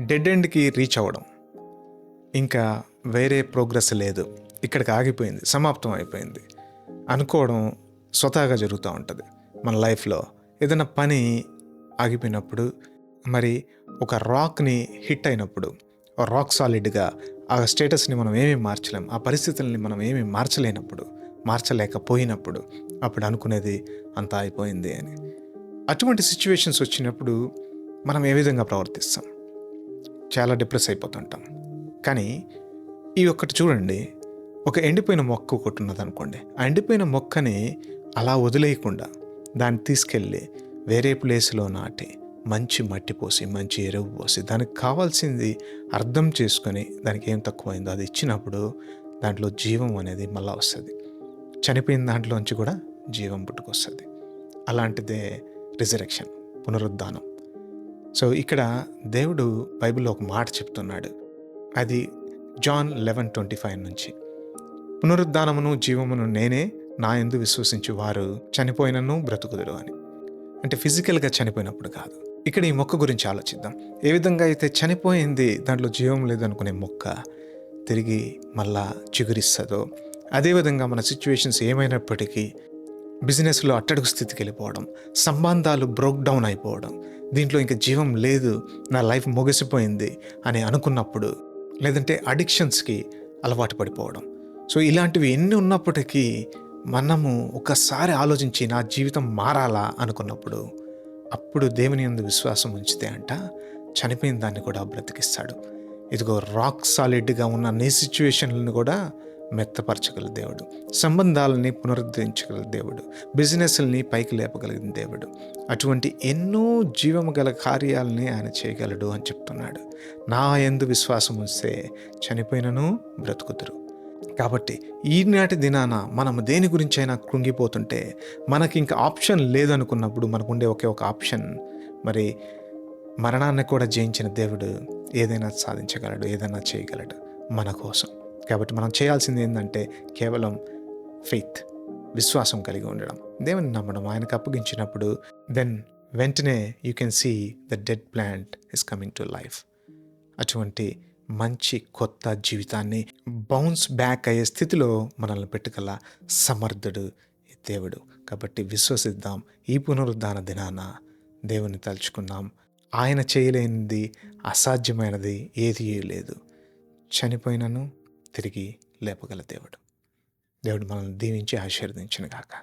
Dead ఎండ్కి reach అవ్వడం, ఇంకా వేరే ప్రోగ్రెస్ లేదు, ఇక్కడికి ఆగిపోయింది, సమాప్తం అయిపోయింది అనుకోవడం స్వతహాగా జరుగుతూ ఉంటుంది. మన లైఫ్లో ఏదైనా పని ఆగిపోయినప్పుడు, మరి ఒక రాక్ని హిట్ అయినప్పుడు, రాక్ సాలిడ్గా ఆ స్టేటస్ని మనం ఏమీ మార్చలేం, ఆ పరిస్థితుల్ని మనం ఏమీ మార్చలేకపోయినప్పుడు అప్పుడు అనుకునేది అంతా అయిపోయింది అని. అటువంటి సిచ్యువేషన్స్ వచ్చినప్పుడు మనం ఏ విధంగా ప్రవర్తిస్తాం? చాలా డిప్రెస్ అయిపోతుంటాం. కానీ ఈ ఒక్కటి చూడండి, ఒక ఎండిపోయిన మొక్క ఒకటి ఉన్నదనుకోండి, ఆ ఎండిపోయిన మొక్కని అలా వదిలేయకుండా దాన్ని తీసుకెళ్ళి వేరే ప్లేస్లో నాటి మంచి మట్టి పోసి, మంచి ఎరువు పోసి, దానికి కావాల్సింది అర్థం చేసుకొని దానికి ఏం తక్కువైందో అది ఇచ్చినప్పుడు దాంట్లో జీవం అనేది మళ్ళా వస్తుంది. చనిపోయిన దాంట్లోంచి కూడా జీవం పుట్టుకొస్తుంది. అలాంటిదే రిజరెక్షన్, పునరుద్ధానం. సో ఇక్కడ దేవుడు బైబిల్లో ఒక మాట చెప్తున్నాడు, అది జాన్ 11:25 నుంచి, పునరుద్ధానమును జీవమును నేనే, నా యందు విశ్వసించు వారు చనిపోయినను బ్రతుకుదురు అని. అంటే ఫిజికల్గా చనిపోయినప్పుడు కాదు. ఇక్కడ ఈ మొక్క గురించి ఆలోచిద్దాం. ఏ విధంగా అయితే చనిపోయింది, దాంట్లో జీవం లేదనుకునే మొక్క తిరిగి మళ్ళా చిగురిస్తుందో, అదేవిధంగా మన సిచ్యువేషన్స్ ఏమైనప్పటికీ బిజినెస్లో అట్టడుగు స్థితికి వెళ్ళిపోవడం, సంబంధాలు బ్రోక్ డౌన్ అయిపోవడం, దీంట్లో ఇంకా జీవం లేదు, నా లైఫ్ ముగిసిపోయింది అని అనుకున్నప్పుడు, లేదంటే అడిక్షన్స్కి అలవాటు పడిపోవడం. సో ఇలాంటివి ఎన్ని ఉన్నప్పటికీ మనము ఒకసారి ఆలోచించి నా జీవితం మారాలా అనుకున్నప్పుడు, అప్పుడు దేవుని యందు విశ్వాసం ఉంచితే అంట చనిపోయిన దాన్ని కూడా బ్రతికిస్తాడు. ఇదిగో రాక్ సాలిడ్గా ఉన్న నీ సిచ్యువేషన్లను కూడా మెత్తపరచగల దేవుడు, సంబంధాలని పునరుద్ధరించగల దేవుడు, బిజినెస్ని పైకి లేపగలిగిన దేవుడు. అటువంటి ఎన్నో జీవము గల కార్యాలని ఆయన చేయగలడు అని చెప్తున్నాడు. నా యందు విశ్వాసం ఉంచితే చనిపోయినను బ్రతుకుదురు. కాబట్టి ఈనాటి దినాన మనం దేని గురించి అయినా కృంగిపోతుంటే, మనకి ఇంకా ఆప్షన్ లేదనుకున్నప్పుడు మనకుండే ఒకే ఒక ఆప్షన్, మరి మరణాన్ని కూడా జయించిన దేవుడు ఏదైనా సాధించగలడు, ఏదైనా చేయగలడు మన కోసం. కాబట్టి మనం చేయాల్సింది ఏంటంటే కేవలం ఫెయిత్, విశ్వాసం కలిగి ఉండడం, దేవుని నమ్మడం. ఆయనకు అప్పగించినప్పుడు దెన్ వెంటనే you can see the dead plant is coming to life. అటువంటి మంచి కొత్త జీవితాన్ని బౌన్స్ బ్యాక్ అయ్యే స్థితిలో మనల్ని పెట్టుకల సమర్థుడు ఈ దేవుడు. కాబట్టి విశ్వసిద్దాం. ఈ పునరుద్ధాన దినాన దేవుని తలుచుకుందాం. ఆయన చేయలేనిది, అసాధ్యమైనది ఏదీ లేదు. చనిపోయినను తిరిగి లేపగల దేవుడు. దేవుడు మనల్ని దీవించి ఆశీర్వదించును గాక.